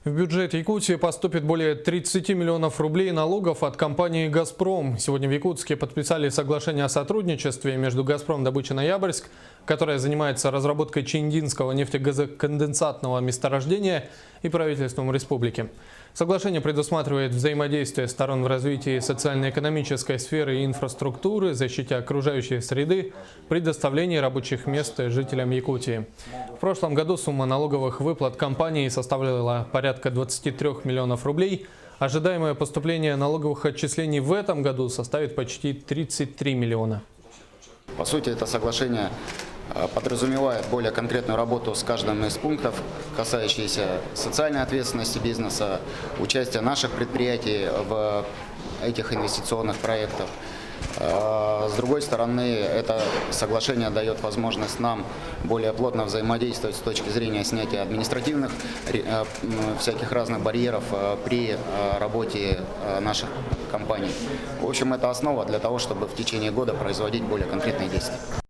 В бюджет Якутии поступит более 30 миллионов рублей налогов от компании «Газпром». Сегодня в Якутске подписали соглашение о сотрудничестве между «Газпром Добыча Ноябрьск», которая занимается разработкой Чиндинского нефтегазоконденсатного месторождения, и правительством республики. Соглашение предусматривает взаимодействие сторон в развитии социально-экономической сферы и инфраструктуры, защите окружающей среды, предоставлении рабочих мест жителям Якутии. В прошлом году сумма налоговых выплат компании составляла порядка 23 миллионов рублей. Ожидаемое поступление налоговых отчислений в этом году составит почти 33 миллиона. По сути, это соглашение подразумевает более конкретную работу с каждым из пунктов, касающиеся социальной ответственности бизнеса, участия наших предприятий в этих инвестиционных проектах. С другой стороны, это соглашение дает возможность нам более плотно взаимодействовать с точки зрения снятия административных всяких разных барьеров при работе наших компаний. В общем, это основа для того, чтобы в течение года производить более конкретные действия.